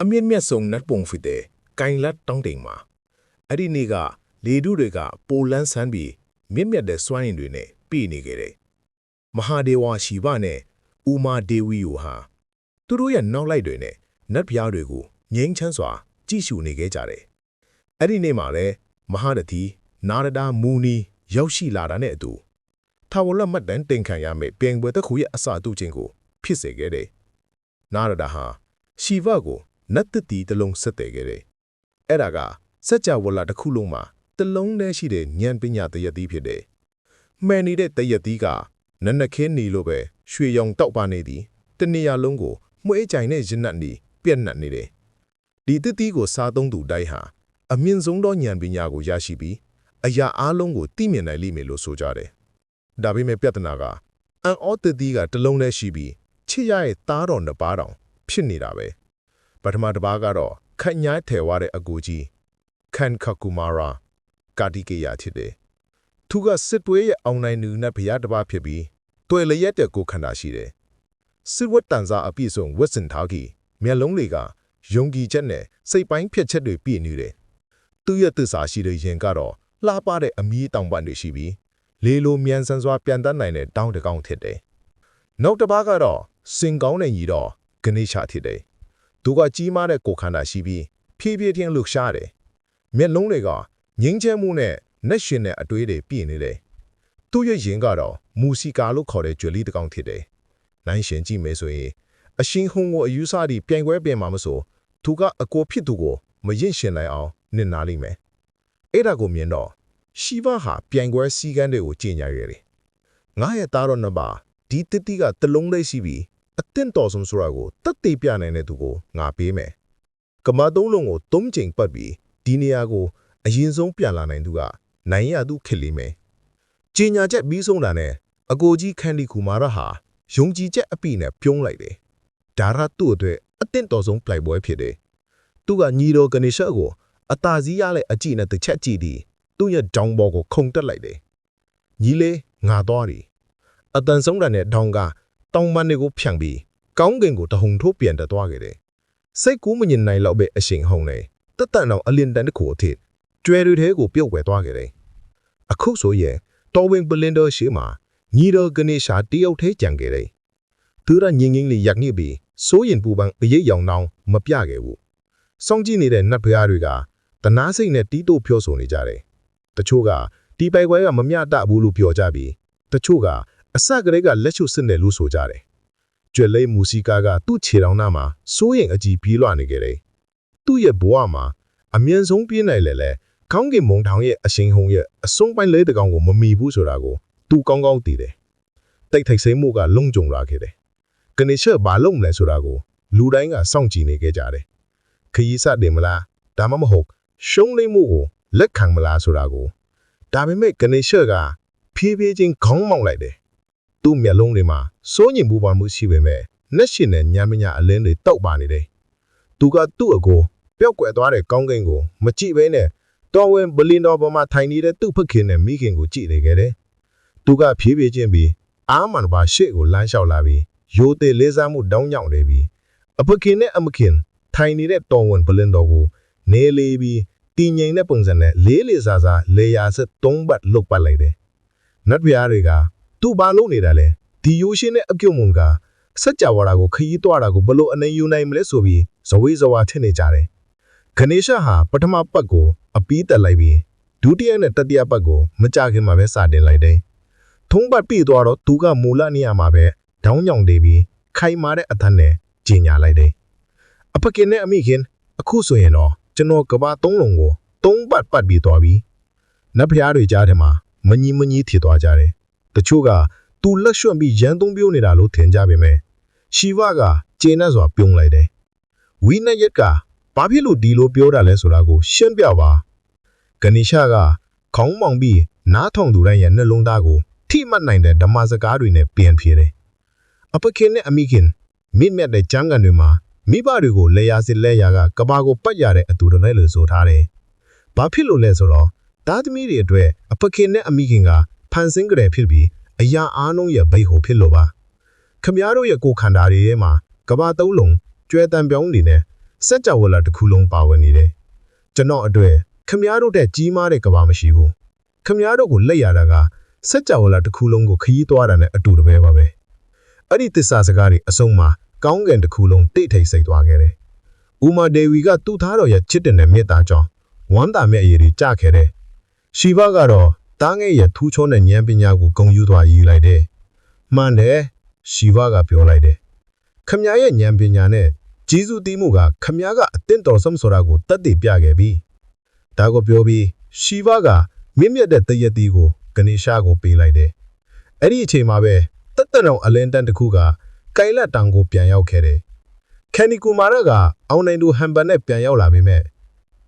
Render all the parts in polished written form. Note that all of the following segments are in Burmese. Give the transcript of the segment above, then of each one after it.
အမြင့်မြတ်ဆုံးနတ်ပုံဖြစ်တဲ့ကိုင်လတ်တောင်းတိမ်မှာအဲ့ဒီနေ့ကလေထုတွေကပိုလန်းဆန်းပြီးမြင့်မြတ်တဲ့စွမ်းရည်တွေနဲ့ပြည့်နေခဲ့တယ်မဟာဒေဝရှိဗနဲ့ဥမာဒေဝီယိုဟာသူတို့ရဲ့နောက်လိုက်တွေနဲ့နတ်ဘုရားတွေကိုငြိမ်းချမ်းစွာကြည့်ရှုနေခဲ့ကြတယ်အဲ့ဒီနေ့မှာလည်းမဟာတတိနာရဒာမူနီရောက်ရှိလာတာနဲ့အတူထာဝရမတ်တန်တင်ခံရမယ့်ပြင်ပွဲတစ်ခုရဲ့အစအတူချင်းကိုဖြစ်စေခဲ့တယ်နာရဒာဟာရှိဗကိုနတ်တတိတလုံးဆက်တယ်ခဲ့တယ်အဲ့ဒါကစัจ java လာတစ်ခုလုံးမှာတလုံးတည်းရှိတဲ့ဉာဏ်ပညာတရတိဖြစ်တယ်မှန်နေတဲ့တရတိကနနခင်းနေလို့ပဲရွှေရောင်တောက်ပါနေသည်တနေရာလုံးကိုမွှေးကြိုင်နဲ့ရနတ်နေပြက်နှက်နေတယ်ဒီတတိကိုစားသုံးသူတိုင်းဟာအမြင့်ဆုံးသောဉာဏ်ပညာကိုရရှိပြီးအရာအလုံးကိုသိမြင်နိုင်လိမ့်မယ်လို့ဆိုကြတယ်ဒါပေမဲ့ပြဿနာကအန်အောတတိကတလုံးတည်းရှိပြီးချစ်ရရဲ့သားတော်နှစ်ပါးတောင်ဖြစ်နေတာပဲပထမတစ်ပါးကတော့ခန့်ညားထဲဝါတဲ့အကူကြီးခန်ခကူမာရာကာတိကေယာဖြစ်တယ်သူကစစ်ပွဲရဲ့အောင်နိုင်သူနဲ့ဘုရားတစ်ပါးဖြစ်ပြီးတွေ့လျက်တဲ့ကိုခန္ဓာရှိတယ်စစ်ဝတ်တန်စာအပြည့်စုံဝတ်စင်ထားကြီးမျက်လုံးတွေကယုံကြည်ချက်နဲ့စိတ်ပိုင်းဖြစ်ချက်တွေပြည့်နေတယ်သူရဲ့သစ္စာရှိတဲ့ရင်ကတော့လှပတဲ့အမီးတောင်ပန်တွေရှိပြီးလေလိုမြန်ဆန်စွာပြန်တတ်နိုင်တဲ့တောင်းတကောင်းဖြစ်တယ်နောက်တစ်ပါးကတော့စင်ကောင်းတဲ့ညီတော်ဂဏေရှာဖြစ်တယ်သူကကြီးမားတဲ့ကိုခန္ဓာရှိပြီးဖြည်းဖြည်းချင်းလှရှားတယ်မျက်လုံးတွေကငင်းချဲမှုနဲ့နှက်ရှင်တဲ့အတွေးတွေပြည့်နေတယ်သူ့ရဲ့ရင်ကတော့မူစီကာလို့ခေါ်တဲ့ကြွယ်လီတကောင်ဖြစ်တယ်နိုင်ရှင်ကြည့်မယ်ဆိုရင်အရှင်ဟုံကိုအယူဆပြီးပြိုင်ပွဲပြင်မှာမဆိုသူကအကိုဖြစ်သူကိုမရင်ရှင်နိုင်အောင်နစ်နာလိမ့်မယ်အဲ့ဒါကိုမြင်တော့ရှိဗဟာပြိုင်ပွဲစီကန်းတွေကိုကြင်ညာရတယ်ငါရဲ့သားတော်နှစ်ပါးဒီတတိကတလုံးလေးရှိပြီးအသင့်တော်ဆုံးဆိုတာကိုတတ်သိပြနိုင်တဲ့သူကိုငါပေးမယ်ကမ္ဘာသုံးလုံးကိုသုံးချိန်ပတ်ပြီးဒီနေရာကိုအရင်ဆုံးပြန်လာနိုင်သူကနိုင်ရသူဖြစ်လိမ့်မယ်ကြင်ညာချက်ပြီးဆုံးတာနဲ့အကိုကြီးခန်ဒီကူမာရဟာယုံကြည်ချက်အပြည့်နဲ့ပြုံးလိုက်တယ်ဒါရသူ့အတွက်အသင့်တော်ဆုံးပြိုင်ပွဲဖြစ်တယ်သူကညီတော်ဂဏေရှကိုအသာစီးရတဲ့အကြည့်နဲ့တစ်ချက်ကြည့်ပြီးသူ့ရဲ့ဒေါင်းဘောကိုခုန်တက်လိုက်တယ်ညီလေးငါသွားပြီအတန်ဆုံးတာနဲ့ဒေါင်းကတောင်ပန်းတွေကိုဖြန့်ပြီးကောင်းကင်ကိုတဟုန်ထိုးပြန်တက်သွားခဲ့တယ်စိတ်ကူးမမြင်နိုင်တော့ပဲအရှင်ဟုံနေတက်တန်အောင်အလင်းတန်တစ်ခုအထိကျွဲတွေထဲကိုပြုတ်ဝဲသွားခဲ့တယ်အခုဆိုရင်တော်ဝင်ပလင်တော်ရှိမှာညီတော်ဂဏေရှာတယောက်ထဲကြံခဲ့တယ်သူကငင်းငင်းလေးရက်ညစ်ပြီးစိုးရင်ပူပန်အရေးရောင်တောင်မပြခဲ့ဘူးစောင့်ကြည့်နေတဲ့နတ်ဘုရားတွေကတနာစိတ်နဲ့တီးတို့ပြောဆိုနေကြတယ်တချို့ကဒီပိုက်ပွဲကမမျှတဘူးလို့ပြောကြပြီးတချို့ကအစကတည်းကလက်ချုပ်စစ်တယ်လို့ဆိုကြတယ်ကျွဲလေးမူစီကာကသူ့ခြေထောက်နာမှာစိုးရင်အကြည့်ပြေးလွှာနေခဲ့တယ်သူ့ရဲ့ဘဝမှာအမြင့်ဆုံးပြေးနိုင်လေကောင်းကင်မုံထောင်ရဲ့အရှင်ဟုံရဲ့အဆုံးပိုင်းလေးတကောင်ကိုမမီဘူးဆိုတာကိုသူကောင်းကောင်းသိတယ်တိတ်ထိတ်ဆိတ်မှုကလုံကြုံလာခဲ့တယ်ဂဏေရှဘာလုပ်မလဲဆိုတာကိုလူတိုင်းကစောင့်ကြည့်နေခဲ့ကြတယ်ခရီးစတယ်မလားဒါမှမဟုတ်ရှုံးလိမ့်မှုကိုလက်ခံမလားဆိုတာကိုဒါပေမဲ့ဂဏေရှကဖြည်းဖြည်းချင်းခေါင်းမောက်လိုက်တယ်သူ့မျက်လုံးတွေမှာစိုးညင်ပူပန်မှုရှိပေမဲ့နှက်ရှင်တဲ့ညံမညာအလင်းတွေတောက်ပါနေတယ်သူကသူ့အကိုပျောက်ကွယ်သွားတဲ့ကောင်းကင်ကိုမကြည့်ဘဲနဲ့တော်ဝင်ဘလင်းတော်ပေါ်မှာထိုင်နေတဲ့သူ့ဖခင်နဲ့မိခင်ကိုကြည့်နေခဲ့တယ်သူကဖြည်းဖြည်းချင်းပြီးအာမန်ဘာရှေ့ကိုလမ်းလျှောက်လာပြီးရိုးသေးလေးစားမှုတောင်းညောင်းနေပြီးအဖခင်နဲ့အမခင်ထိုင်နေတဲ့တော်ဝင်ဘလင်းတော်ကိုနေလေးပြီးတင်းငိမ့်တဲ့ပုံစံနဲ့လေးလေးစားစားလေယာစစ်သုံးဘတ်လုတ်ပတ်လိုက်တယ်နတ်ဘုရားတွေကသူ့ဘာလို့နေတာလဲဒီယိုရှင်နဲ့အပြုံမုံကစัจ java ကိုခရီးသွားတာကိုဘလို့အနေယူနိုင်မလဲဆိုပြီးဇဝေးဇဝါထင်နေကြတယ်ဂဏေရှဟာပထမပတ်ကိုအပီးတက်လိုက်ပြီးဒုတိယနဲ့တတိယပတ်ကိုမကြခင်မှာပဲစတင်လိုက်တယ်ထုံးပတ်ပြီးသွားတော့သူကမူလနေရာမှာပဲဒေါင်းညောင်နေပြီးခိုင်မာတဲ့အသံနဲ့ကျင်ညာလိုက်တယ်အဖခင်နဲ့အမိခင်အခုဆိုရင်တော့ကျွန်တော်ကဘာသုံးလုံးကိုသုံးပတ်ပတ်ပြီးသွားပြီနတ်ဖျားတွေကြားထဲမှာမကြီးထီသွားကြတယ်တချို့ကသူလက်ရွှံ့ပြီးရန်သုံးပြုံးနေတာလို့ထင်ကြပေမဲ့ရှိဗကကျေနပ်စွာပြုံးလိုက်တယ်ဝိနယက်ကဘာဖြစ်လို့ဒီလိုပြောတာလဲဆိုတာကိုရှင်းပြပါဂဏေရှကခေါင်းမောင်ပြီးနားထောင်သူတိုင်းရဲ့နှလုံးသားကိုထိမှတ်နိုင်တဲ့ဓမ္မစကားတွေနဲ့ပြန်ဖြေတယ်အဖခင်နဲ့အမိခင်မိမြတ်တဲ့ကျမ်းဂန်တွေမှာမိဘတွေကိုလက်ရစစ်လက်ရကကဘာကိုပတ်ရတဲ့အတူတူနဲ့လို့ဆိုထားတယ်ဘာဖြစ်လို့လဲဆိုတော့သားသမီးတွေအတွက်အဖခင်နဲ့အမိခင်ကဖန်ဆင်းကြတယ်ဖြစ်ပြီးအရာအားလုံးရဲ့ဘိတ်ဟိုဖြစ်လို့ပါခမည်းတော်ရဲ့ကိုခန္ဓာတွေထဲမှာကဘာသုံးလုံးကျွဲတံပြောင်းနေနဲ့ စัจ java လာတစ်ခုလုံးပါဝင်နေတယ်ကျွန်တော်အတွက်ခမည်းတော်တဲ့ကြီးမားတဲ့ကဘာမရှိဘူးခမည်းတော်ကိုလက်ရတာကစัจ java လာတစ်ခုလုံးကိုခရီးသွားတာနဲ့အတူတပဲပါပဲအဲ့ဒီသစ္စာစကားတွေအဆုံးမှာကောင်းကင်တစ်ခုလုံးတိတ်ထိတ်ဆိတ်သွားခဲ့တယ်ဥမာဒေဝီကသူ့သားတော်ရဲ့ချစ်တဲ့နဲ့မေတ္တာကြောင့်ဝမ်းသာမဲ့အရေးတွေကြခဲ့တယ်ရှီဗကတော့တားငယ်ရဲ့ထူးချောတဲ့ဉာဏ်ပညာကိုဂုဏ်ယူသွားယူလိုက်တယ်မှန်တယ်ရှီဗကပြောလိုက်တယ်ခမည်းရဲ့ဉာဏ်ပညာနဲ့ဂျေဇုတီးမှုကခမည်းကအသင့်တော်ဆုံးဆိုတာကိုတတ်သိပြခဲ့ပြီဒါကိုပြောပြီးရှီဗကမြင့်မြတ်တဲ့တရက်တီးကိုကနေရှာကိုပေးလိုက်တယ်အဲ့ဒီအချိန်မှာပဲတတ်တဲ့အောင်အလင်းတန်းတစ်ခုကကိုင်လက်တောင်ကိုပြန်ရောက်ခဲ့တယ်ကန်နီကူမာရကအောင်နိုင်သူဟမ်ဘန်နဲ့ပြန်ရောက်လာပေမဲ့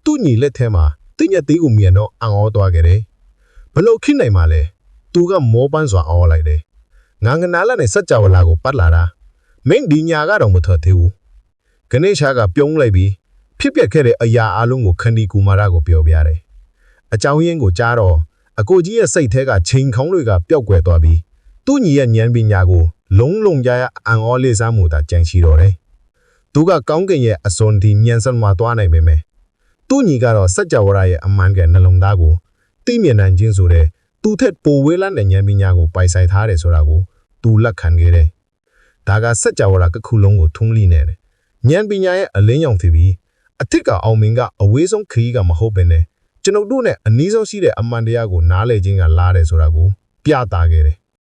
သူ့ညီလက်ထဲမှာတင်းညက်သေးကိုမြန်တော့အံ့ဩသွားခဲ့တယ်ဘလို့ခိနိုင်မှလဲသူကမောပန်းစွာအော်လိုက်တယ်ငါငနာလာနဲ့စัจ java လာကိုပတ်လာတာမင်းဒီညာကတော့မထွက်သေးဘူးကနေရှာကပြုံးလိုက်ပြီးဖြစ်ပျက်ခဲ့တဲ့အရာအလုံးကိုခန္ဒီကူမာရကိုပြောပြတယ်အကြောင်းရင်းကိုကြားတော့အကိုကြီးရဲ့စိတ်ထဲကချိန်ခေါင်းတွေကပျောက်ကွယ်သွားပြီးသူ့ညီရဲ့ဉာဏ်ပညာကိုလုံးလုံးကြရအံ့ဩလေးစားမှုသာကြံရှိတော့တယ်သူကကောင်းကင်ရဲ့အစွန်ဒီညံစံမှာသွားနိုင်ပေမဲ့သူ့ညီကတော့စัจ java ရဲ့အမှန်ကနှလုံးသားကိုသိမြင်နိုင်ခြင်းဆိုတဲ့သူ့ထက်ပိုဝေးလန်းတဲ့ဉာဏ်ပညာကိုပိုင်ဆိုင်ထားတယ်ဆိုတာကိုသူလက်ခံခဲ့တယ်ဒါကစัจ java ကခုလုံးကိုထုံးလိနေတယ်ဉာဏ်ပညာရဲ့အလင်းရောင်ဖြစ်ပြီးအထက်ကအောင်မင်းကအဝေးဆုံးခရီးကမဟုတ်ဘဲနဲ့ကျွန်ုပ်တို့နဲ့အနည်းဆုံးရှိတဲ့အမှန်တရားကိုနားလည်ခြင်းကလားတယ်ဆိုတာကိုပြသခဲ့တယ်